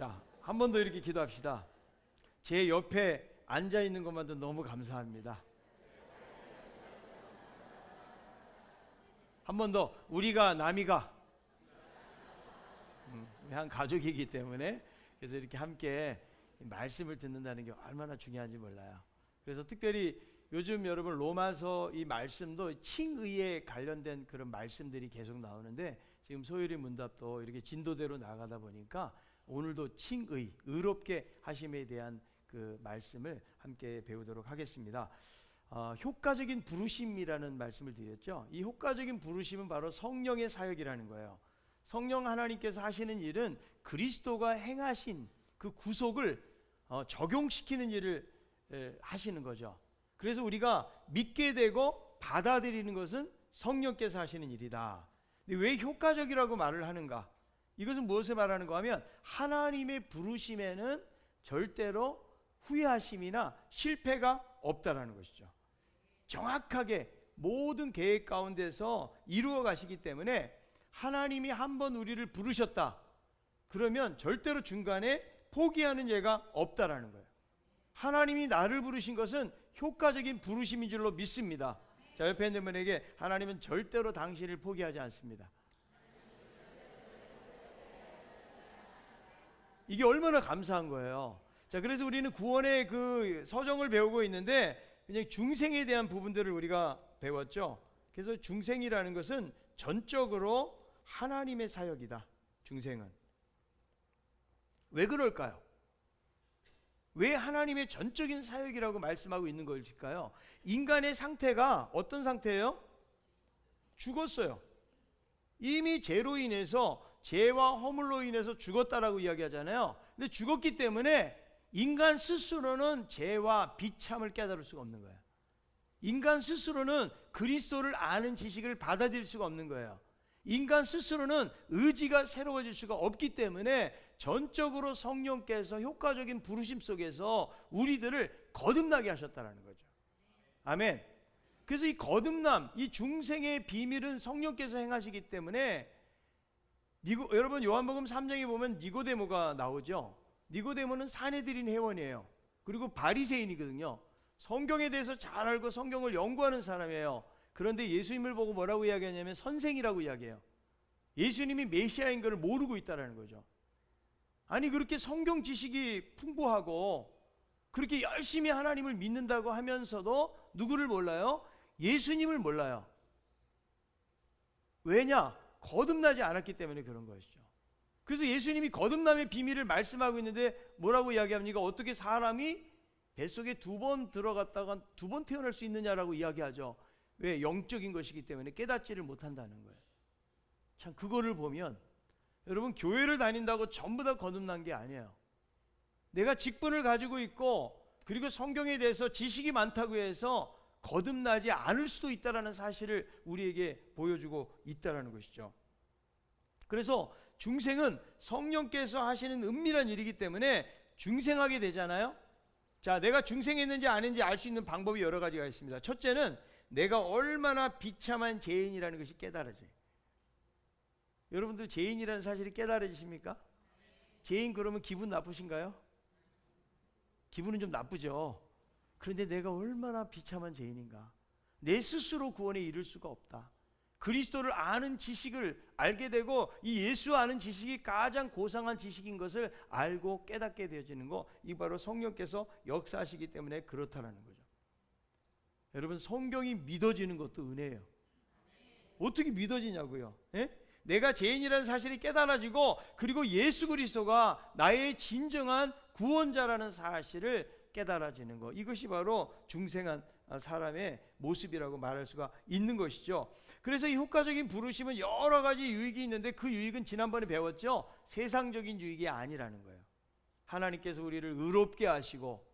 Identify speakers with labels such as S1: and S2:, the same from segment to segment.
S1: 자, 한 번 더 이렇게 기도합시다. 제 옆에 앉아 있는 것만도 너무 감사합니다. 한 번 더, 우리가 남이가 한 가족이기 때문에, 그래서 이렇게 함께 말씀을 듣는다는 게 얼마나 중요한지 몰라요. 그래서 특별히 요즘 여러분 로마서 이 말씀도 칭의에 관련된 그런 말씀들이 계속 나오는데, 지금 소율이 문답도 이렇게 진도대로 나가다 보니까 오늘도 칭의, 의롭게 하심에 대한 그 말씀을 함께 배우도록 하겠습니다. 효과적인 부르심이라는 말씀을 드렸죠. 이 효과적인 부르심은 바로 성령의 사역이라는 거예요. 성령 하나님께서 하시는 일은 그리스도가 행하신 그 구속을 적용시키는 일을 하시는 거죠. 그래서 우리가 믿게 되고 받아들이는 것은 성령께서 하시는 일이다. 근데 왜 효과적이라고 말을 하는가? 이것은 무엇을 말하는가 하면 하나님의 부르심에는 절대로 후회하심이나 실패가 없다라는 것이죠. 정확하게 모든 계획 가운데서 이루어 가시기 때문에 하나님이 한번 우리를 부르셨다 그러면 절대로 중간에 포기하는 예가 없다라는 거예요. 하나님이 나를 부르신 것은 효과적인 부르심인 줄로 믿습니다. 자, 옆에 있는 분에게 하나님은 절대로 당신을 포기하지 않습니다. 이게 얼마나 감사한 거예요. 자, 그래서 우리는 구원의 그 서정을 배우고 있는데 그냥 중생에 대한 부분들을 우리가 배웠죠. 그래서 중생이라는 것은 전적으로 하나님의 사역이다. 중생은 왜 그럴까요? 왜 하나님의 전적인 사역이라고 말씀하고 있는 것일까요? 인간의 상태가 어떤 상태예요? 죽었어요. 이미 죄로 인해서, 죄와 허물로 인해서 죽었다라고 이야기하잖아요. 근데 죽었기 때문에 인간 스스로는 죄와 비참을 깨달을 수가 없는 거예요. 인간 스스로는 그리스도를 아는 지식을 받아들일 수가 없는 거예요. 인간 스스로는 의지가 새로워질 수가 없기 때문에 전적으로 성령께서 효과적인 부르심 속에서 우리들을 거듭나게 하셨다는 거죠. 아멘. 그래서 이 거듭남, 이 중생의 비밀은 성령께서 행하시기 때문에 여러분 요한복음 3장에 보면 니고데모가 나오죠. 니고데모는 사내들인 회원이에요. 그리고 바리새인이거든요. 성경에 대해서 잘 알고 성경을 연구하는 사람이에요. 그런데 예수님을 보고 뭐라고 이야기하냐면 선생이라고 이야기해요. 예수님이 메시아인 것을 모르고 있다는 거죠. 아니 그렇게 성경 지식이 풍부하고 그렇게 열심히 하나님을 믿는다고 하면서도 누구를 몰라요? 예수님을 몰라요. 왜냐? 거듭나지 않았기 때문에 그런 것이죠. 그래서 예수님이 거듭남의 비밀을 말씀하고 있는데 뭐라고 이야기합니까? 어떻게 사람이 뱃속에 2번 들어갔다가 2번 태어날 수 있느냐라고 이야기하죠. 왜? 영적인 것이기 때문에 깨닫지를 못한다는 거예요. 참 그거를 보면 여러분 교회를 다닌다고 전부 다 거듭난 게 아니에요. 내가 직분을 가지고 있고 그리고 성경에 대해서 지식이 많다고 해서 거듭나지 않을 수도 있다는 사실을 우리에게 보여주고 있다는 것이죠. 그래서 중생은 성령께서 하시는 은밀한 일이기 때문에 중생하게 되잖아요. 자, 내가 중생했는지 아닌지 알 수 있는 방법이 여러 가지가 있습니다. 첫째는 내가 얼마나 비참한 죄인이라는 것이 깨달아져요. 여러분들 죄인이라는 사실이 깨달아지십니까? 죄인 그러면 기분 나쁘신가요? 기분은 좀 나쁘죠. 그런데 내가 얼마나 비참한 죄인인가. 내 스스로 구원에 이를 수가 없다. 그리스도를 아는 지식을 알게 되고 이 예수 아는 지식이 가장 고상한 지식인 것을 알고 깨닫게 되어지는 거, 이 바로 성령께서 역사하시기 때문에 그렇다는 거죠. 여러분 성경이 믿어지는 것도 은혜예요. 어떻게 믿어지냐고요? 예? 내가 죄인이라는 사실이 깨달아지고 그리고 예수 그리스도가 나의 진정한 구원자라는 사실을 깨달아지는 것, 이것이 바로 중생한 사람의 모습이라고 말할 수가 있는 것이죠. 그래서 이 효과적인 부르심은 여러 가지 유익이 있는데 그 유익은 지난번에 배웠죠. 세상적인 유익이 아니라는 거예요. 하나님께서 우리를 의롭게 하시고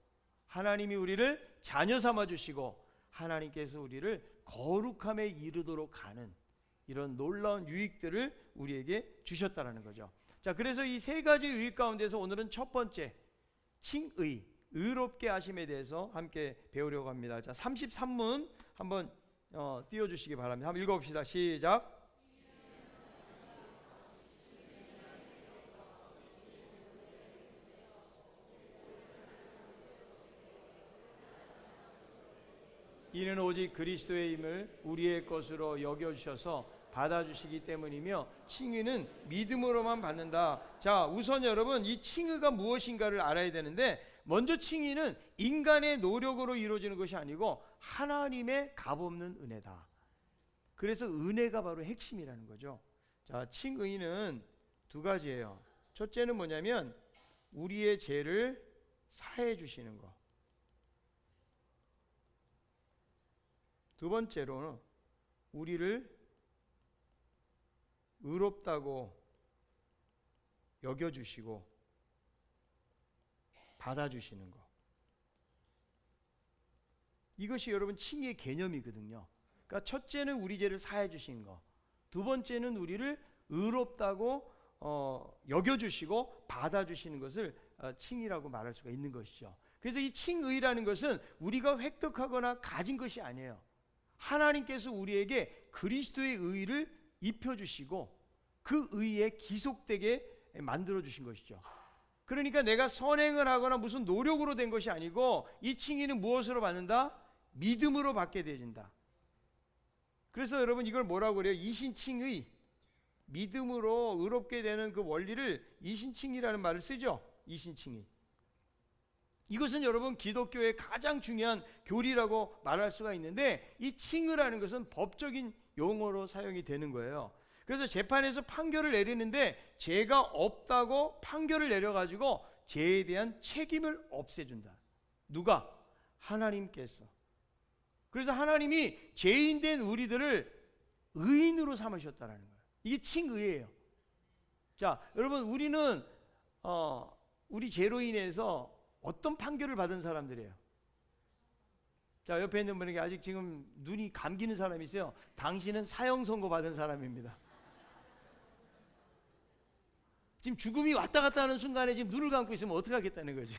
S1: 하나님이 우리를 자녀 삼아 주시고 하나님께서 우리를 거룩함에 이르도록 하는 이런 놀라운 유익들을 우리에게 주셨다는 거죠. 자, 그래서 이 세 가지 유익 가운데서 오늘은 첫 번째 칭의, 의롭게 하심에 대해서 함께 배우려고 합니다. 자, 33문 한번 띄워주시기 바랍니다. 한번 읽어봅시다. 시작. 이는 오직 그리스도의 힘을 우리의 것으로 여겨주셔서 받아주시기 때문이며 칭의는 믿음으로만 받는다. 자, 우선 여러분 이 칭의가 무엇인가를 알아야 되는데, 먼저 칭의는 인간의 노력으로 이루어지는 것이 아니고 하나님의 값없는 은혜다. 그래서 은혜가 바로 핵심이라는 거죠. 자, 칭의는 두 가지예요. 첫째는 뭐냐면 우리의 죄를 사해 주시는 거. 두 번째로는 우리를 의롭다고 여겨주시고 받아주시는 거. 이것이 여러분 칭의의 개념이거든요. 그러니까 첫째는 우리 죄를 사해 주신 거, 두 번째는 우리를 의롭다고 여겨주시고 받아주시는 것을 칭의라고 말할 수가 있는 것이죠. 그래서 이 칭의라는 것은 우리가 획득하거나 가진 것이 아니에요. 하나님께서 우리에게 그리스도의 의를 입혀주시고 그 의에 기속되게 만들어주신 것이죠. 그러니까 내가 선행을 하거나 무슨 노력으로 된 것이 아니고 이 칭의는 무엇으로 받는다? 믿음으로 받게 되어진다. 그래서 여러분 이걸 뭐라고 그래요? 이신칭의, 믿음으로 의롭게 되는 그 원리를 이신칭의라는 말을 쓰죠. 이신칭의. 이것은 여러분 기독교의 가장 중요한 교리라고 말할 수가 있는데, 이 칭의라는 것은 법적인 용어로 사용이 되는 거예요. 그래서 재판에서 판결을 내리는데 죄가 없다고 판결을 내려가지고 죄에 대한 책임을 없애준다. 누가? 하나님께서. 그래서 하나님이 죄인 된 우리들을 의인으로 삼으셨다는 거예요. 이게 칭의예요. 자, 여러분 우리는 우리 죄로 인해서 어떤 판결을 받은 사람들이에요? 자, 옆에 있는 분에게 아직 지금 눈이 감기는 사람이 있어요. 당신은 사형 선고 받은 사람입니다. 지금 죽음이 왔다 갔다 하는 순간에 지금 눈을 감고 있으면 어떻게 하겠다는 거지?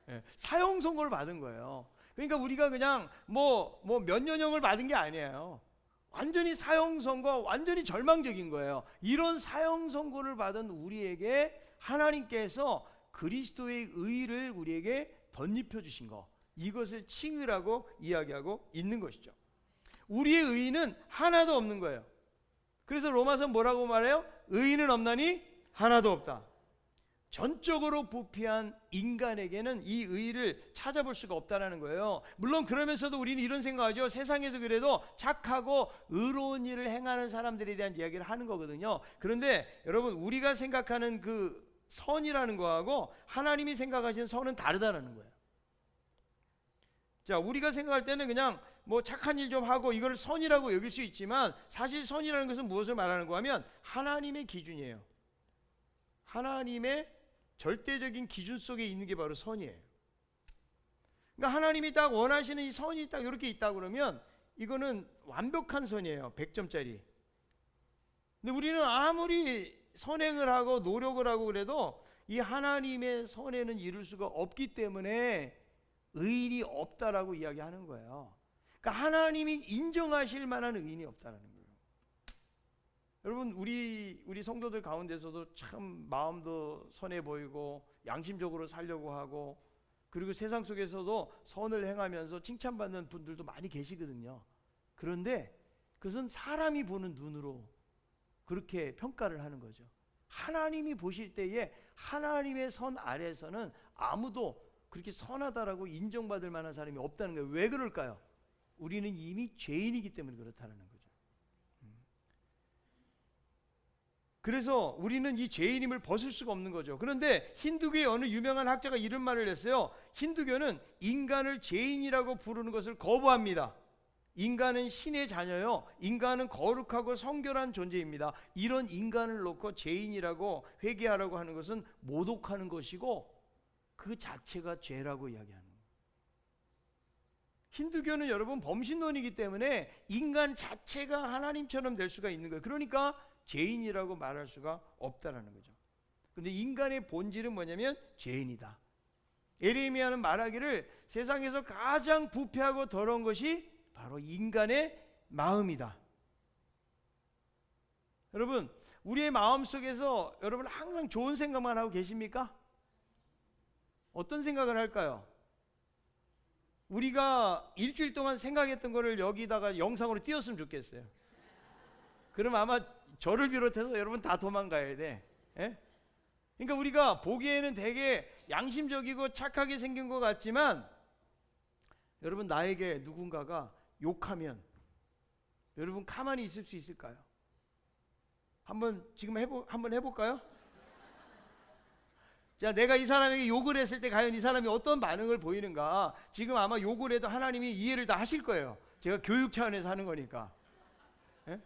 S1: 예, 사형 선고를 받은 거예요. 그러니까 우리가 그냥 뭐 몇 년형을 받은 게 아니에요. 완전히 사형 선고, 완전히 절망적인 거예요. 이런 사형 선고를 받은 우리에게 하나님께서 그리스도의 의를 우리에게 덧입혀 주신 거, 이것을 칭의라고 이야기하고 있는 것이죠. 우리의 의는 하나도 없는 거예요. 그래서 로마서 뭐라고 말해요? 의인은 없나니 하나도 없다. 전적으로 부패한 인간에게는 이 의를 찾아볼 수가 없다는 거예요. 물론 그러면서도 우리는 이런 생각하죠. 세상에서 그래도 착하고 의로운 일을 행하는 사람들에 대한 이야기를 하는 거거든요. 그런데 여러분 우리가 생각하는 그 선이라는 거하고 하나님이 생각하시는 선은 다르다는 거예요. 자, 우리가 생각할 때는 그냥 뭐 착한 일 좀 하고 이걸 선이라고 여길 수 있지만, 사실 선이라는 것은 무엇을 말하는 거 하면 하나님의 기준이에요. 하나님의 절대적인 기준 속에 있는 게 바로 선이에요. 그러니까 하나님이 딱 원하시는 이 선이 딱 이렇게 있다 그러면 이거는 완벽한 선이에요. 100점짜리. 근데 우리는 아무리 선행을 하고 노력을 하고 그래도 이 하나님의 선에는 이룰 수가 없기 때문에 의인이 없다라고 이야기하는 거예요. 그러니까 하나님이 인정하실 만한 의인이 없다라는 거예요. 여러분 우리 성도들 가운데서도 참 마음도 선해 보이고 양심적으로 살려고 하고, 그리고 세상 속에서도 선을 행하면서 칭찬받는 분들도 많이 계시거든요. 그런데 그것은 사람이 보는 눈으로 그렇게 평가를 하는 거죠. 하나님이 보실 때에 하나님의 선 아래에서는 아무도 그렇게 선하다라고 인정받을 만한 사람이 없다는 거예요. 왜 그럴까요? 우리는 이미 죄인이기 때문에 그렇다는 거죠. 그래서 우리는 이 죄인임을 벗을 수가 없는 거죠. 그런데 힌두교의 어느 유명한 학자가 이런 말을 했어요. 힌두교는 인간을 죄인이라고 부르는 것을 거부합니다. 인간은 신의 자녀요, 인간은 거룩하고 성결한 존재입니다. 이런 인간을 놓고 죄인이라고 회개하라고 하는 것은 모독하는 것이고 그 자체가 죄라고 이야기하는 거예요. 힌두교는 여러분 범신론이기 때문에 인간 자체가 하나님처럼 될 수가 있는 거예요. 그러니까 죄인이라고 말할 수가 없다라는 거죠. 근데 인간의 본질은 뭐냐면 죄인이다. 에레미야는 말하기를 세상에서 가장 부패하고 더러운 것이 바로 인간의 마음이다. 여러분 우리의 마음 속에서 여러분 항상 좋은 생각만 하고 계십니까? 어떤 생각을 할까요? 우리가 일주일 동안 생각했던 거를 여기다가 영상으로 띄웠으면 좋겠어요. 그럼 아마 저를 비롯해서 여러분 다 도망가야 돼. 예? 그러니까 우리가 보기에는 되게 양심적이고 착하게 생긴 것 같지만, 여러분 나에게 누군가가 욕하면 여러분 가만히 있을 수 있을까요? 한번 해볼까요? 자, 내가 이 사람에게 욕을 했을 때 과연 이 사람이 어떤 반응을 보이는가? 지금 아마 욕을 해도 하나님이 이해를 다 하실 거예요. 제가 교육 차원에서 하는 거니까. 예?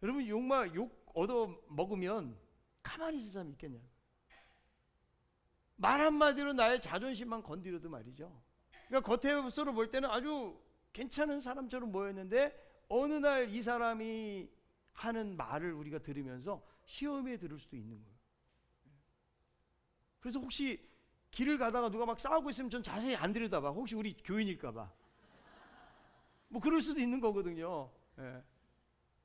S1: 여러분 욕 얻어 먹으면 가만히 있을 사람이 있겠냐? 말 한마디로 나의 자존심만 건드려도 말이죠. 그러니까 겉으로 볼 때는 아주 괜찮은 사람처럼 보였는데 어느 날 이 사람이 하는 말을 우리가 들으면서 시험에 들을 수도 있는 거예요. 그래서 혹시 길을 가다가 누가 막 싸우고 있으면 전 자세히 안 들여다봐. 혹시 우리 교인일까봐. 뭐 그럴 수도 있는 거거든요. 예.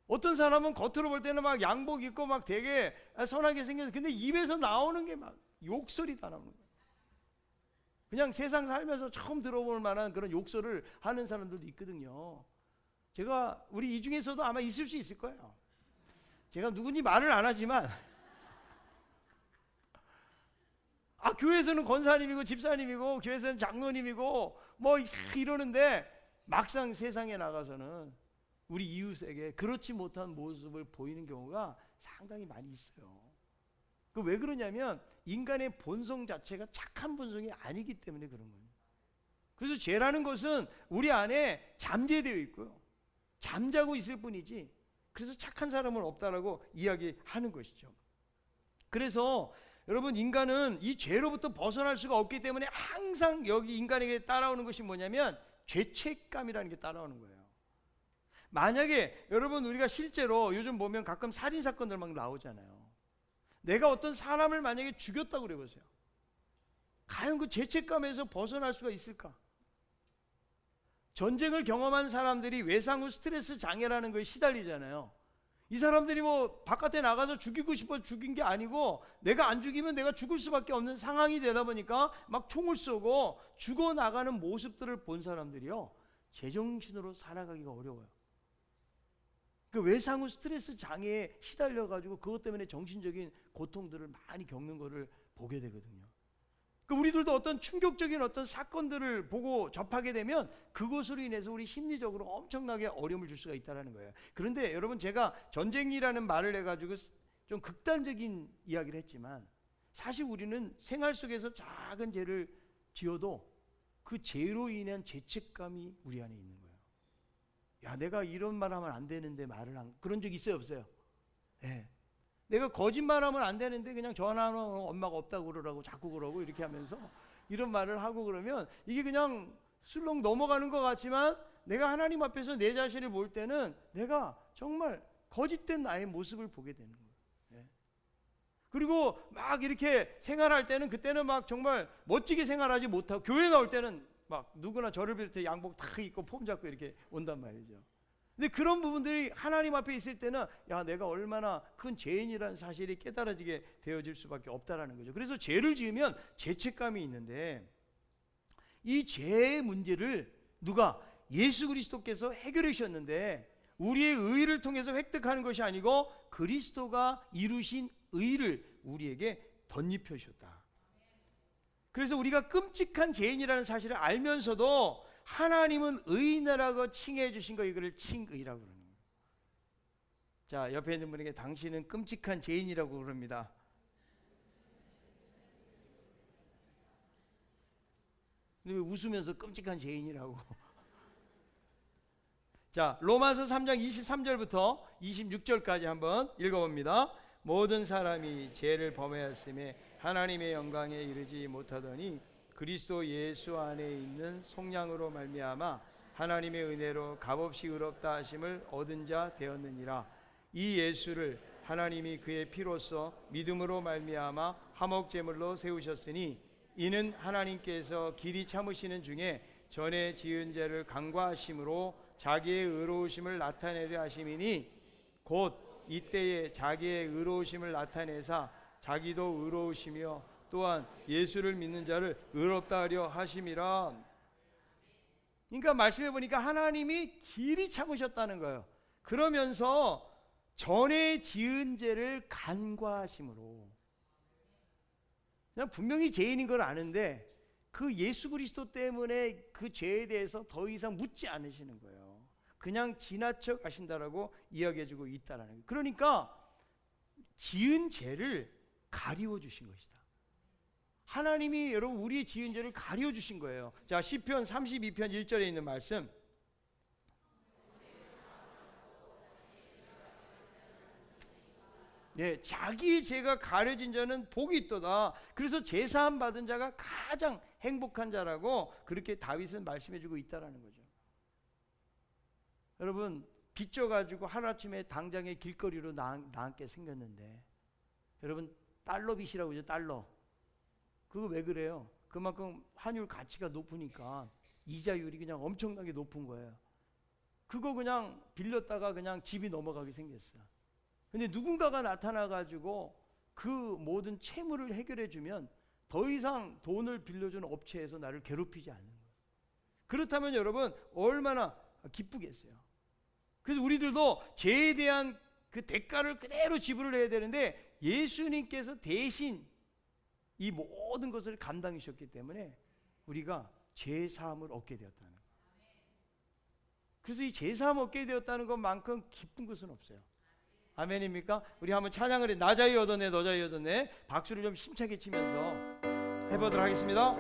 S1: 어떤 사람은 겉으로 볼 때는 막 양복 입고 막 되게 선하게 생겨서, 근데 입에서 나오는 게 막 욕설이 다 나오는 거예요. 그냥 세상 살면서 처음 들어볼 만한 그런 욕설을 하는 사람들도 있거든요. 우리 이 중에서도 아마 있을 수 있을 거예요. 제가 누군지 말을 안 하지만, 교회에서는 권사님이고 집사님이고 교회에서는 장로님이고 뭐 이러는데 막상 세상에 나가서는 우리 이웃에게 그렇지 못한 모습을 보이는 경우가 상당히 많이 있어요. 그 왜 그러냐면 인간의 본성 자체가 착한 본성이 아니기 때문에 그런 거예요. 그래서 죄라는 것은 우리 안에 잠재되어 있고요, 잠자고 있을 뿐이지 그래서 착한 사람은 없다라고 이야기하는 것이죠. 그래서 여러분, 인간은 이 죄로부터 벗어날 수가 없기 때문에 항상 여기 인간에게 따라오는 것이 뭐냐면 죄책감이라는 게 따라오는 거예요. 만약에 여러분, 우리가 실제로 요즘 보면 가끔 살인 사건들 막 나오잖아요. 내가 어떤 사람을 만약에 죽였다고 그래 보세요. 과연 그 죄책감에서 벗어날 수가 있을까? 전쟁을 경험한 사람들이 외상 후 스트레스 장애라는 거에 시달리잖아요. 이 사람들이 뭐 바깥에 나가서 죽이고 싶어 죽인 게 아니고, 내가 안 죽이면 내가 죽을 수밖에 없는 상황이 되다 보니까 막 총을 쏘고 죽어나가는 모습들을 본 사람들이요, 제정신으로 살아가기가 어려워요. 그 외상 후 스트레스 장애에 시달려가지고 그것 때문에 정신적인 고통들을 많이 겪는 것을 보게 되거든요. 그 우리들도 어떤 충격적인 어떤 사건들을 보고 접하게 되면 그것으로 인해서 우리 심리적으로 엄청나게 어려움을 줄 수가 있다는 거예요. 그런데 여러분, 제가 전쟁이라는 말을 해가지고 좀 극단적인 이야기를 했지만, 사실 우리는 생활 속에서 작은 죄를 지어도 그 죄로 인한 죄책감이 우리 안에 있는 거예요. 야, 내가 이런 말 하면 안 되는데 그런 적 있어요, 없어요? 네. 내가 거짓말하면 안 되는데 그냥 전화하면 엄마가 없다고 그러라고 자꾸 그러고 이렇게 하면서 이런 말을 하고 그러면 이게 그냥 술렁 넘어가는 것 같지만, 내가 하나님 앞에서 내 자신을 볼 때는 내가 정말 거짓된 나의 모습을 보게 되는 거예요. 네. 그리고 막 이렇게 생활할 때는 그때는 막 정말 멋지게 생활하지 못하고, 교회 나올 때는 막 누구나 저를 비롯해 양복 다 입고 폼 잡고 이렇게 온단 말이죠. 근데 그런 부분들이 하나님 앞에 있을 때는 야, 내가 얼마나 큰 죄인이라는 사실이 깨달아지게 되어질 수밖에 없다라는 거죠. 그래서 죄를 지으면 죄책감이 있는데, 이 죄의 문제를 누가? 예수 그리스도께서 해결해 주셨는데, 우리의 의를 통해서 획득하는 것이 아니고 그리스도가 이루신 의를 우리에게 덧입혀 주셨다. 그래서 우리가 끔찍한 죄인이라는 사실을 알면서도 하나님은 의인이라고 칭해 주신 거, 이거를 칭의라고 그러는 거예요. 자, 옆에 있는 분에게 당신은 끔찍한 죄인이라고 그럽니다. 근데 왜 웃으면서 끔찍한 죄인이라고? 자, 로마서 3장 23절부터 26절까지 한번 읽어봅니다. 모든 사람이 죄를 범하였음에 하나님의 영광에 이르지 못하더니 그리스도 예수 안에 있는 속량으로 말미암아 하나님의 은혜로 값없이 의롭다 하심을 얻은 자 되었느니라. 이 예수를 하나님이 그의 피로써 믿음으로 말미암아 화목제물로 세우셨으니, 이는 하나님께서 길이 참으시는 중에 전에 지은 죄를 간과하심으로 자기의 의로우심을 나타내려 하심이니, 곧 이때에 자기의 의로우심을 나타내사 자기도 의로우시며 또한 예수를 믿는 자를 의롭다 하려 하심이라. 그러니까 말씀해 보니까 하나님이 길이 참으셨다는 거예요. 그러면서 전에 지은 죄를 간과하심으로, 그냥 분명히 죄인인 걸 아는데 그 예수 그리스도 때문에 그 죄에 대해서 더 이상 묻지 않으시는 거예요. 그냥 지나쳐 가신다라고 이야기해주고 있다라는 거예요. 그러니까 지은 죄를 가리워 주신 것이다. 하나님이 여러분 우리의 지은 죄를 가리워 주신 거예요. 자, 시편 32편 1절에 있는 말씀. 네, 자기 죄가 가려진 자는 복이 있도다. 그래서 제사함 받은 자가 가장 행복한 자라고 그렇게 다윗은 말씀해주고 있다라는 거죠. 여러분, 빚져가지고 하루아침에 당장에 길거리로 나앉게 생겼는데, 여러분 달러 빚이라고 하죠. 달러. 그거 왜 그래요? 그만큼 환율 가치가 높으니까 이자율이 그냥 엄청나게 높은 거예요. 그거 그냥 빌렸다가 그냥 집이 넘어가게 생겼어요. 근데 누군가가 나타나가지고 그 모든 채무를 해결해주면 더 이상 돈을 빌려준 업체에서 나를 괴롭히지 않는 거예요. 그렇다면 여러분 얼마나 기쁘겠어요. 그래서 우리들도 죄에 대한 그 대가를 그대로 지불을 해야 되는데 예수님께서 대신 이 모든 것을 감당하셨기 때문에 우리가 죄사함을 얻게 되었다는 거예요. 그래서 이 죄사함을 얻게 되었다는 것만큼 기쁜 것은 없어요. 아멘입니까? 우리 한번 찬양을 해. 나 자유 얻었네, 너 자유 얻었네. 박수를 좀 힘차게 치면서 해보도록 하겠습니다.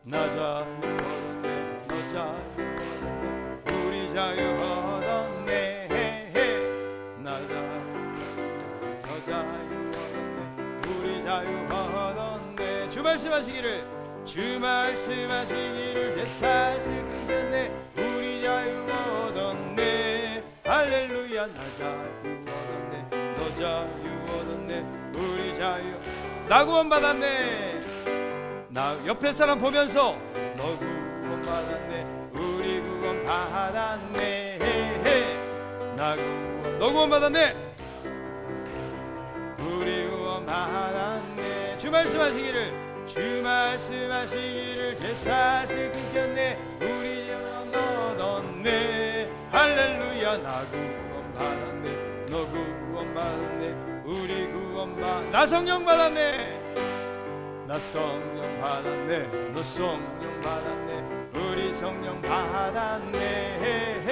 S1: 나 자유 얻었네, 너 자유 얻었네, 우리 자유 얻었네. 나 자유, 너 자유 얻었네, 우리 자유 얻었네. 주 말씀하시기를, 주 말씀하시기를 제사실 끊겼네, 우리 자유 얻었네. 할렐루야. 나 자유 얻었네, 너 자유 얻었네, 우리 자유. 나 구원 받았네. 나 옆에 사람 보면서 너 구원 받았네, 우리 구원 받았네. 나 구원, 너 구원 받았네, 우리 구원 받았네. 주 말씀하시기를, 주 말씀하시기를 제사실 끊겼네, 우리 구원 얻었네. 할렐루야. 나 구원 받았네, 너 구원 받았네, 우리 구원 나 성령 받았네. 나 성령 받았네, 너 성령 받았네, 우리 성령 받았네.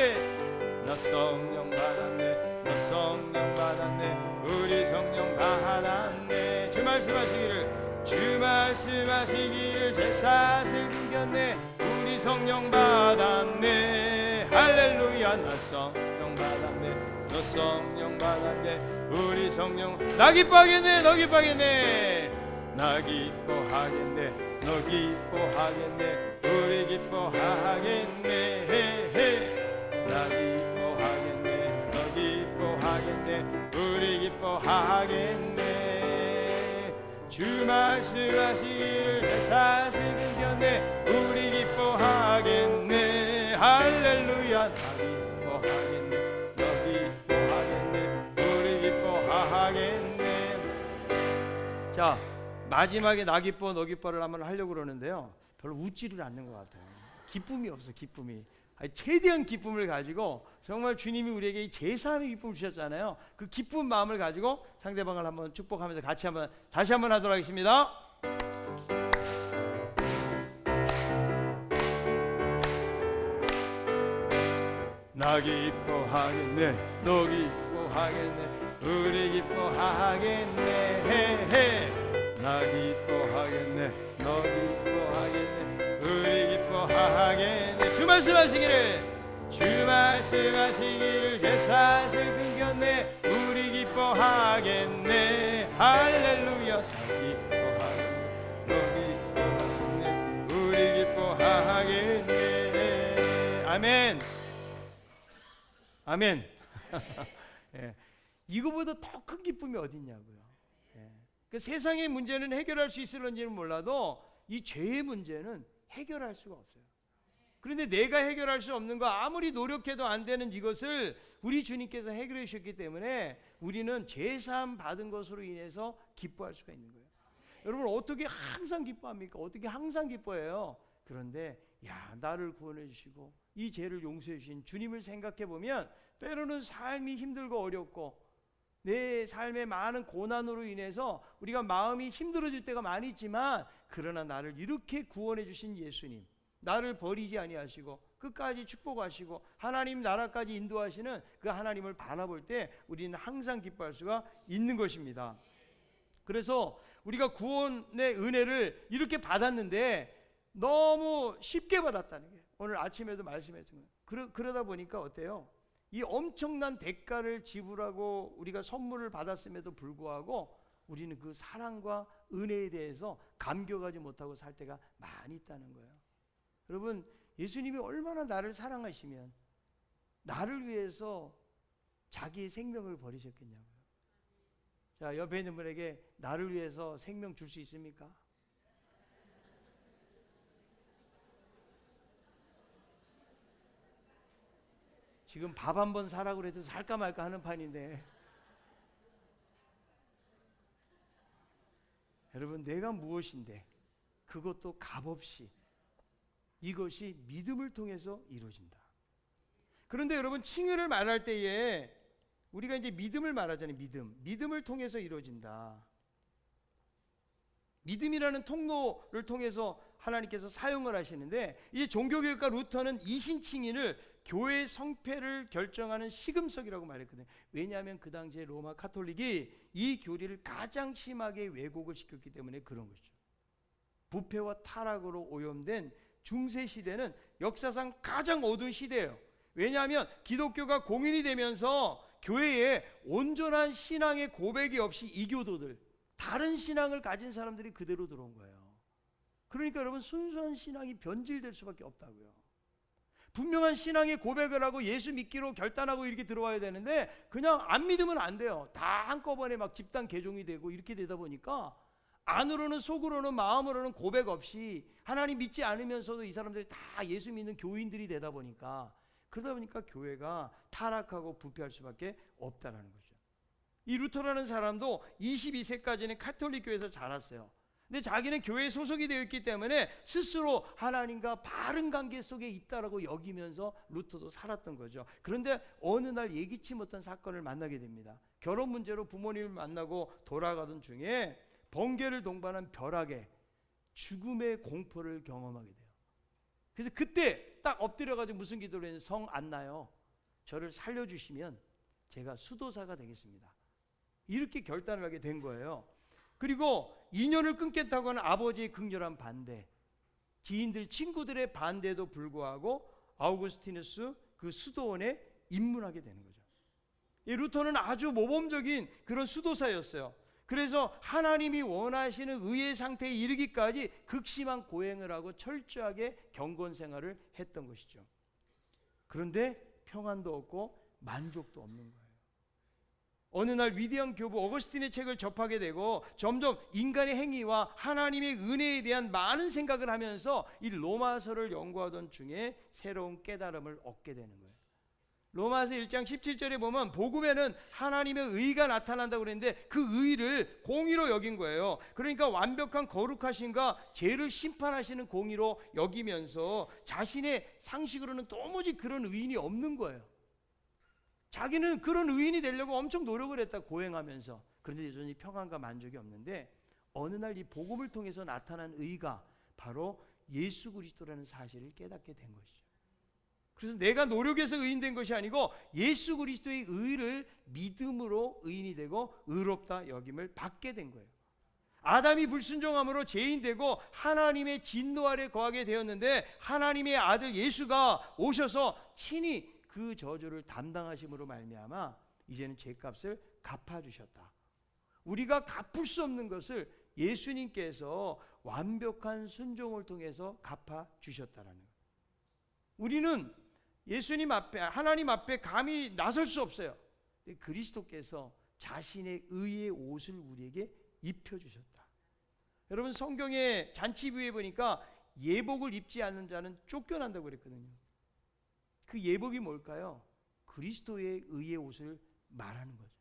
S1: 나 성령 받았네, 너 성령 받았네, 우리 성령 받았네. 주 말씀하시기를, 주 말씀하시기를 제사실 끊겼네, 우리 성령 받았네. 할렐루야. 나 성령 받았네, 너 성령 받았네, 우리 성령. 나 기뻐하겠네, 너 기뻐하겠네. 나 기뻐하겠네, 너 기뻐하겠네, 우리 기뻐하겠네. 나 기뻐하겠네, 너 기뻐하겠네, 우리 기뻐하겠네. 주 말씀하시기를 제사실 끊겼네, 우리 기뻐하겠네. 할렐루야. 나 기뻐하겠네, 너 기뻐하겠네, 우리 기뻐하겠네. 자, 마지막에 나 기뻐 너 기뻐를 한번 하려고 그러는데요, 별로 웃지를 않는 것 같아요. 기쁨이 없어. 기쁨이. 최대한 기쁨을 가지고 정말 주님이 우리에게 이 제사함의 기쁨을 주셨잖아요. 그 기쁜 마음을 가지고 상대방을 한번 축복하면서 같이 한번 다시 한번 하도록 하겠습니다. 나 기뻐하겠네, 너 기뻐하겠네, 우리 기뻐하겠네. 나 기뻐하겠네, 너 기뻐하겠네, 우리 기뻐하겠네. 주 말씀하시기를, 주 말씀하시기를 제사실 끊겼네, 우리 기뻐하겠네. 할렐루야. 나 기뻐하겠네, 너 기뻐하겠네, 우리 기뻐하겠네. 아멘. 아멘. 예. 이거보다 더 큰 기쁨이 어디 있냐고요. 그 세상의 문제는 해결할 수 있을런지는 몰라도 이 죄의 문제는 해결할 수가 없어요. 그런데 내가 해결할 수 없는 거, 아무리 노력해도 안 되는 이것을 우리 주님께서 해결해 주셨기 때문에 우리는 제사함 받은 것으로 인해서 기뻐할 수가 있는 거예요. 여러분, 어떻게 항상 기뻐합니까? 어떻게 항상 기뻐해요? 그런데 나를 구원해 주시고 이 죄를 용서해 주신 주님을 생각해 보면 때로는 삶이 힘들고 어렵고 내 삶의 많은 고난으로 인해서 우리가 마음이 힘들어질 때가 많이 있지만, 그러나 나를 이렇게 구원해 주신 예수님, 나를 버리지 아니하시고 끝까지 축복하시고 하나님 나라까지 인도하시는 그 하나님을 바라볼 때 우리는 항상 기뻐할 수가 있는 것입니다. 그래서 우리가 구원의 은혜를 이렇게 받았는데 너무 쉽게 받았다는 게 오늘 아침에도 말씀했던 거예요. 그러다 보니까 어때요? 이 엄청난 대가를 지불하고 우리가 선물을 받았음에도 불구하고 우리는 그 사랑과 은혜에 대해서 감격하지 못하고 살 때가 많이 있다는 거예요. 여러분, 예수님이 얼마나 나를 사랑하시면 나를 위해서 자기의 생명을 버리셨겠냐고요. 자, 옆에 있는 분에게 나를 위해서 생명 줄 수 있습니까? 지금 밥 한 번 사라고 그래도 살까 말까 하는 판인데, 여러분, 내가 무엇인데 그것도 값없이 이것이 믿음을 통해서 이루어진다. 그런데 여러분, 칭의를 말할 때에 우리가 이제 믿음을 말하잖아요. 믿음을 통해서 이루어진다. 믿음이라는 통로를 통해서 하나님께서 사용을 하시는데, 이제 종교교육가 루터는 이신칭의를 교회의 성패를 결정하는 시금석이라고 말했거든요. 왜냐하면 그 당시에 로마 카톨릭이 이 교리를 가장 심하게 왜곡을 시켰기 때문에 그런 것이죠. 부패와 타락으로 오염된 중세 시대는 역사상 가장 어두운 시대예요. 왜냐하면 기독교가 공인이 되면서 교회에 온전한 신앙의 고백이 없이 이교도들, 다른 신앙을 가진 사람들이 그대로 들어온 거예요. 그러니까 여러분, 순수한 신앙이 변질될 수밖에 없다고요. 분명한 신앙의 고백을 하고 예수 믿기로 결단하고 이렇게 들어와야 되는데 그냥 안 믿으면 안 돼요. 다 한꺼번에 막 집단 개종이 되고 이렇게 되다 보니까 안으로는, 속으로는, 마음으로는 고백 없이 하나님 믿지 않으면서도 이 사람들이 다 예수 믿는 교인들이 되다 보니까, 그러다 보니까 교회가 타락하고 부패할 수밖에 없다라는 거죠. 이 루터라는 사람도 22세까지는 카톨릭 교회에서 자랐어요. 근데 자기는 교회에 소속이 되어 있기 때문에 스스로 하나님과 바른 관계 속에 있다라고 여기면서 루터도 살았던 거죠. 그런데 어느 날 예기치 못한 사건을 만나게 됩니다. 결혼 문제로 부모님을 만나고 돌아가던 중에 번개를 동반한 벼락에 죽음의 공포를 경험하게 돼요. 그래서 그때 딱 엎드려가지고 무슨 기도를 했는지, 성 안나요, 저를 살려주시면 제가 수도사가 되겠습니다. 이렇게 결단을 하게 된 거예요. 그리고 인연을 끊겠다고 하는 아버지의 극렬한 반대, 지인들, 친구들의 반대에도 불구하고 아우구스티누스 그 수도원에 입문하게 되는 거죠. 이 루터는 아주 모범적인 그런 수도사였어요. 그래서 하나님이 원하시는 의의 상태에 이르기까지 극심한 고행을 하고 철저하게 경건 생활을 했던 것이죠. 그런데 평안도 없고 만족도 없는 거예요. 어느 날 위대한 교부 어거스틴의 책을 접하게 되고 점점 인간의 행위와 하나님의 은혜에 대한 많은 생각을 하면서 이 로마서를 연구하던 중에 새로운 깨달음을 얻게 되는 거예요. 로마서 1장 17절에 보면 복음에는 하나님의 의가 나타난다고 그랬는데 그 의를 공의로 여긴 거예요. 그러니까 완벽한 거룩하심과 죄를 심판하시는 공의로 여기면서 자신의 상식으로는 도무지 그런 의인이 없는 거예요. 자기는 그런 의인이 되려고 엄청 노력을 했다, 고행하면서. 그런데 여전히 평안과 만족이 없는데 어느 날 이 복음을 통해서 나타난 의가 바로 예수 그리스도라는 사실을 깨닫게 된 것이죠. 그래서 내가 노력해서 의인된 것이 아니고 예수 그리스도의 의를 믿음으로 의인이 되고 의롭다 여김을 받게 된 거예요. 아담이 불순종함으로 죄인되고 하나님의 진노 아래 거하게 되었는데 하나님의 아들 예수가 오셔서 친히 그 저주를 담당하심으로 말미암아 이제는 죄값을 갚아주셨다. 우리가 갚을 수 없는 것을 예수님께서 완벽한 순종을 통해서 갚아주셨다라는 거예요. 우리는 예수님 앞에, 하나님 앞에 감히 나설 수 없어요. 그리스도께서 자신의 의의 옷을 우리에게 입혀주셨다. 여러분, 성경의 잔치부에 보니까 예복을 입지 않는 자는 쫓겨난다고 그랬거든요. 그 예복이 뭘까요? 그리스도의 의의 옷을 말하는 거죠.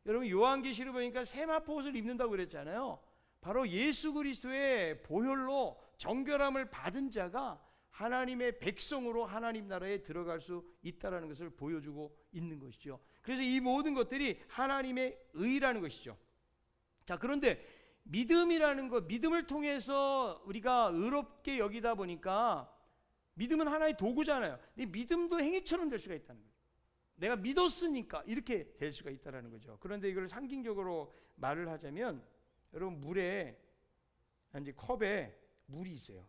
S1: 여러분 요한계시록 보니까 세마포 옷을 입는다고 그랬잖아요. 바로 예수 그리스도의 보혈로 정결함을 받은 자가 하나님의 백성으로 하나님 나라에 들어갈 수 있다는 것을 보여주고 있는 것이죠. 그래서 이 모든 것들이 하나님의 의라는 것이죠. 자, 그런데 믿음이라는 것, 믿음을 통해서 우리가 의롭게 여기다 보니까 믿음은 하나의 도구잖아요. 근데 믿음도 행위처럼 될 수가 있다는 거예요. 내가 믿었으니까 이렇게 될 수가 있다는 거죠. 그런데 이걸 상징적으로 말을 하자면 여러분 물에 이제 컵에 물이 있어요.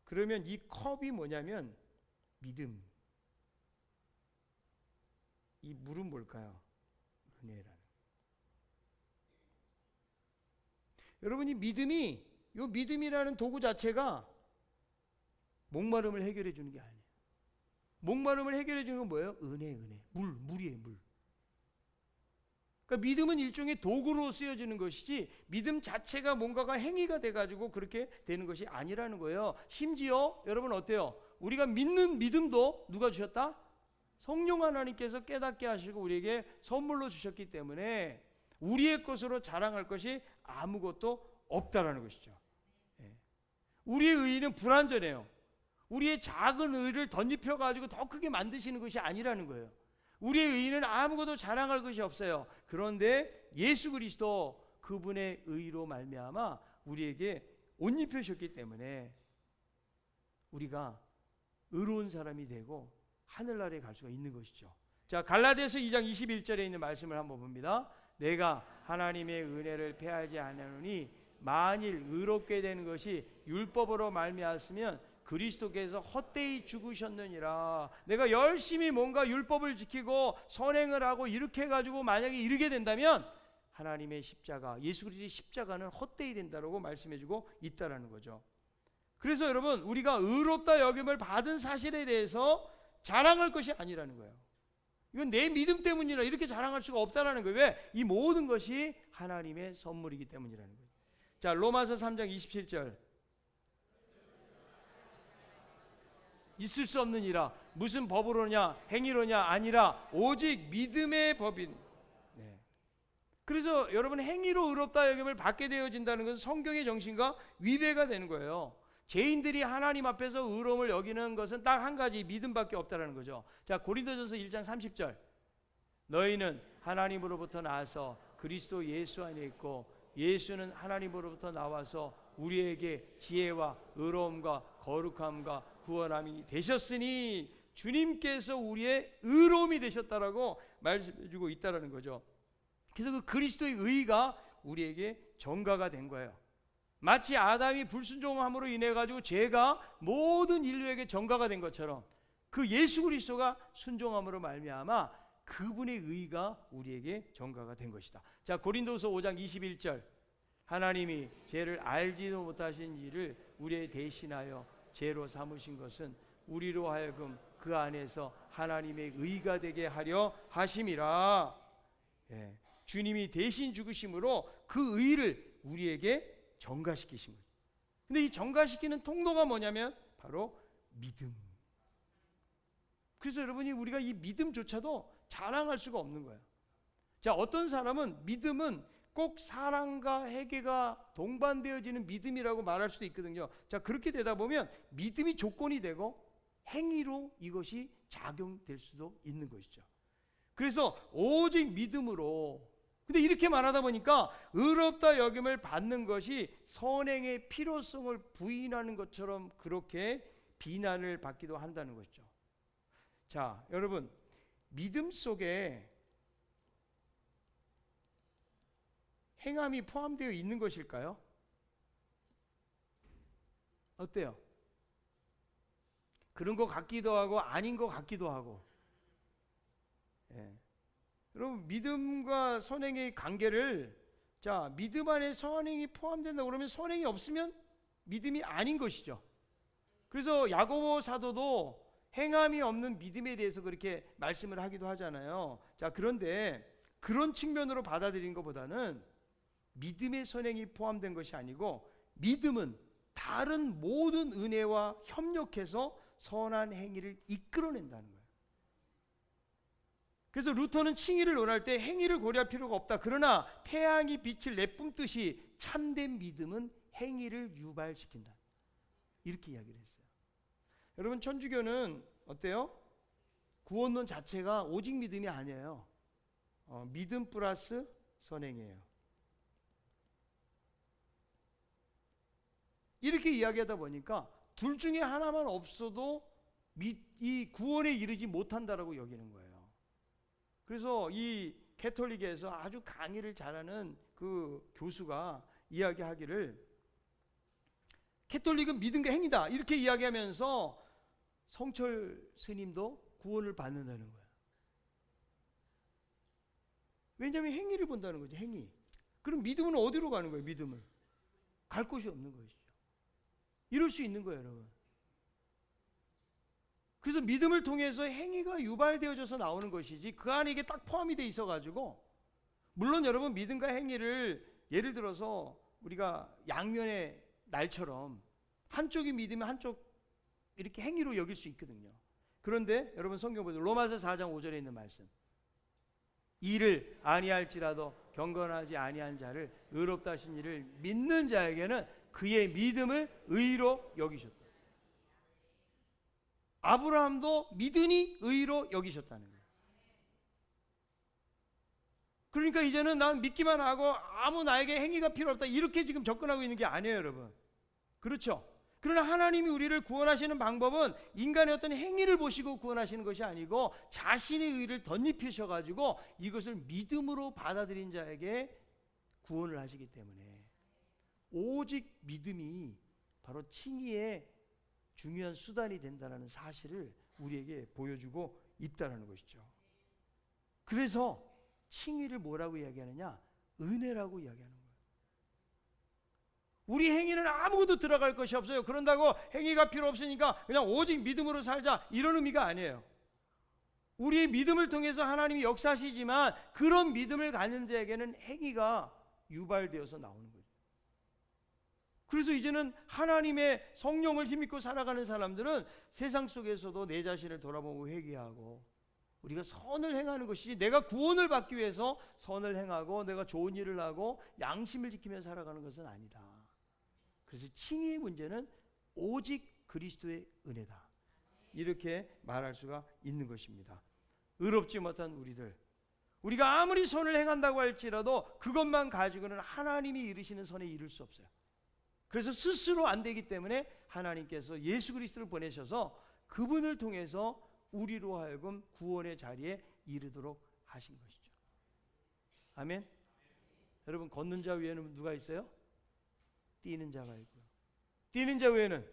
S1: 그러면 이 컵이 뭐냐면 믿음. 이 물은 뭘까요? 은혜라는. 여러분이 믿음이 이 믿음이라는 도구 자체가 목마름을 해결해 주는 게 아니에요. 목마름을 해결해 주는 건 뭐예요? 은혜. 물이에요, 물. 그러니까 믿음은 일종의 도구로 쓰여지는 것이지 믿음 자체가 뭔가가 행위가 돼가지고 그렇게 되는 것이 아니라는 거예요. 심지어 여러분 어때요? 우리가 믿는 믿음도 누가 주셨다? 성령 하나님께서 깨닫게 하시고 우리에게 선물로 주셨기 때문에 우리의 것으로 자랑할 것이 아무것도 없다라는 것이죠. 우리의 의의는 불완전해요. 우리의 작은 의를 덧입혀가지고 더 크게 만드시는 것이 아니라는 거예요. 우리의 의의는 아무것도 자랑할 것이 없어요. 그런데 예수 그리스도 그분의 의로 말미암아 우리에게 옷 입혀주셨기 때문에 우리가 의로운 사람이 되고 하늘나라에 갈 수가 있는 것이죠. 자, 갈라디아서 2장 21절에 있는 말씀을 한번 봅니다. 내가 하나님의 은혜를 패하지 않으니 만일 의롭게 되는 것이 율법으로 말미암았으면 그리스도께서 헛되이 죽으셨느니라. 내가 열심히 뭔가 율법을 지키고 선행을 하고 이렇게 해가지고 만약에 이르게 된다면 하나님의 십자가, 예수 그리스도의 십자가는 헛되이 된다라고 말씀해주고 있다라는 거죠. 그래서 여러분 우리가 의롭다 여김을 받은 사실에 대해서 자랑할 것이 아니라는 거예요. 이건 내 믿음 때문이라 이렇게 자랑할 수가 없다라는 거예요. 왜? 이 모든 것이 하나님의 선물이기 때문이라는 거예요. 자, 로마서 3장 27절. 있을 수 없느니라. 무슨 법으로냐 행위로냐 아니라 오직 믿음의 법인. 그래서 여러분 행위로 의롭다 여김을 받게 되어진다는 것은 성경의 정신과 위배가 되는 거예요. 죄인들이 하나님 앞에서 의로움을 여기는 것은 딱 한 가지 믿음밖에 없다는 거죠. 자, 고린도전서 1장 30절. 너희는 하나님으로부터 나와서 그리스도 예수 안에 있고 예수는 하나님으로부터 나와서 우리에게 지혜와 의로움과 거룩함과 구원함이 되셨으니 주님께서 우리의 의로움이 되셨다라고 말씀해주고 있다라는 거죠. 그래서 그 그리스도의 의가 우리에게 전가가 된 거예요. 마치 아담이 불순종함으로 인해 가지고 죄가 모든 인류에게 전가가 된 것처럼 그 예수 그리스도가 순종함으로 말미암아 그분의 의가 우리에게 전가가 된 것이다. 자, 고린도서 5장 21절. 하나님이 죄를 알지도 못하신 이를 우리에 대신하여 죄로 삼으신 것은 우리로 하여금 그 안에서 하나님의 의가 되게 하려 하심이라. 주님이 대신 죽으심으로 그 의를 우리에게 전가시키신 거예요. 근데 이 전가시키는 통로가 뭐냐면 바로 믿음. 그래서 여러분이 우리가 이 믿음조차도 자랑할 수가 없는 거예요. 자, 어떤 사람은 믿음은 꼭 사랑과 회개가 동반되어지는 믿음이라고 말할 수도 있거든요. 자, 그렇게 되다 보면 믿음이 조건이 되고 행위로 이것이 작용될 수도 있는 것이죠. 그래서 오직 믿음으로. 근데 이렇게 말하다 보니까 의롭다 여김을 받는 것이 선행의 필요성을 부인하는 것처럼 그렇게 비난을 받기도 한다는 것이죠. 자, 여러분 믿음 속에 행함이 포함되어 있는 것일까요? 어때요? 그런 것 같기도 하고 아닌 것 같기도 하고. 여러분 믿음과 선행의 관계를, 자, 믿음 안에 선행이 포함된다 그러면 선행이 없으면 믿음이 아닌 것이죠. 그래서 야고보 사도도 행함이 없는 믿음에 대해서 그렇게 말씀을 하기도 하잖아요. 자, 그런데 그런 측면으로 받아들이는 것보다는 믿음의 선행이 포함된 것이 아니고 믿음은 다른 모든 은혜와 협력해서 선한 행위를 이끌어낸다는 거예요. 그래서 루터는 칭의를 논할 때 행위를 고려할 필요가 없다. 그러나 태양이 빛을 내뿜듯이 참된 믿음은 행위를 유발시킨다. 이렇게 이야기를 했어요. 여러분, 천주교는 어때요? 구원론 자체가 오직 믿음이 아니에요. 믿음 플러스 선행이에요. 이렇게 이야기하다 보니까 둘 중에 하나만 없어도 이 구원에 이르지 못한다라고 여기는 거예요. 그래서 이 캐톨릭에서 아주 강의를 잘하는 그 교수가 이야기하기를, 캐톨릭은 믿음과 행위다 이렇게 이야기하면서 성철 스님도 구원을 받는다는 거예요. 왜냐하면 행위를 본다는 거죠. 행위. 그럼 믿음은 어디로 가는 거예요? 믿음을 갈 곳이 없는 것이죠. 이럴 수 있는 거예요, 여러분. 그래서 믿음을 통해서 행위가 유발되어져서 나오는 것이지, 그 안에 이게 딱 포함이 돼 있어가지고, 물론 여러분 믿음과 행위를 예를 들어서 우리가 양면의 날처럼 한쪽이 믿으면 한쪽 이렇게 행위로 여길 수 있거든요. 그런데 여러분 성경 보세요. 로마서 4장 5절에 있는 말씀. 이를 아니할지라도 경건하지 아니한 자를 의롭다 하신 이를 믿는 자에게는 그의 믿음을 의로 여기셨다. 아브라함도 믿으니 의로 여기셨다는 거예요. 그러니까 이제는 난 믿기만 하고 아무 나에게 행위가 필요 없다 이렇게 지금 접근하고 있는 게 아니에요, 여러분. 그렇죠? 그러나 하나님이 우리를 구원하시는 방법은 인간의 어떤 행위를 보시고 구원하시는 것이 아니고 자신의 의를 덧입히셔가지고 이것을 믿음으로 받아들인 자에게 구원을 하시기 때문에 오직 믿음이 바로 칭의의 중요한 수단이 된다는 사실을 우리에게 보여주고 있다는 것이죠. 그래서 칭의를 뭐라고 이야기하느냐? 은혜라고 이야기하는 거예요. 우리 행위는 아무것도 들어갈 것이 없어요. 그런다고 행위가 필요 없으니까 그냥 오직 믿음으로 살자 이런 의미가 아니에요. 우리의 믿음을 통해서 하나님이 역사하시지만 그런 믿음을 가진 자에게는 행위가 유발되어서 나오는 거예요. 그래서 이제는 하나님의 성령을 힘입고 살아가는 사람들은 세상 속에서도 내 자신을 돌아보고 회개하고 우리가 선을 행하는 것이지, 내가 구원을 받기 위해서 선을 행하고 내가 좋은 일을 하고 양심을 지키며 살아가는 것은 아니다. 그래서 칭의의 문제는 오직 그리스도의 은혜다. 이렇게 말할 수가 있는 것입니다. 의롭지 못한 우리가 아무리 선을 행한다고 할지라도 그것만 가지고는 하나님이 이루시는 선에 이를 수 없어요. 그래서 스스로 안 되기 때문에 하나님께서 예수 그리스도를 보내셔서 그분을 통해서 우리로 하여금 구원의 자리에 이르도록 하신 것이죠. 아멘. 여러분, 걷는 자 위에는 누가 있어요? 뛰는 자가 있고요. 뛰는 자 위에는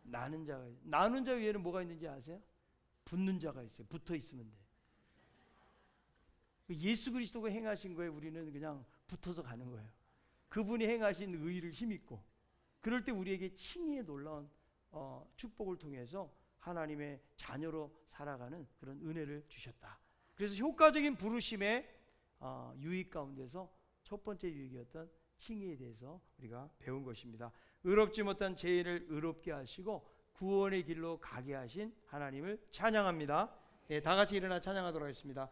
S1: 나는 자가 있어요. 나는 자 위에는 뭐가 있는지 아세요? 붙는 자가 있어요. 붙어 있으면 돼. 예수 그리스도가 행하신 거에 우리는 그냥 붙어서 가는 거예요. 그분이 행하신 의를 힘입고, 그럴 때 우리에게 칭의의 놀라운 축복을 통해서 하나님의 자녀로 살아가는 그런 은혜를 주셨다. 그래서 효과적인 부르심의 유익 가운데서 첫 번째 유익이었던 칭의에 대해서 우리가 배운 것입니다. 의롭지 못한 죄인을 의롭게 하시고 구원의 길로 가게 하신 하나님을 찬양합니다. 네, 다 같이 일어나 찬양하도록 하겠습니다.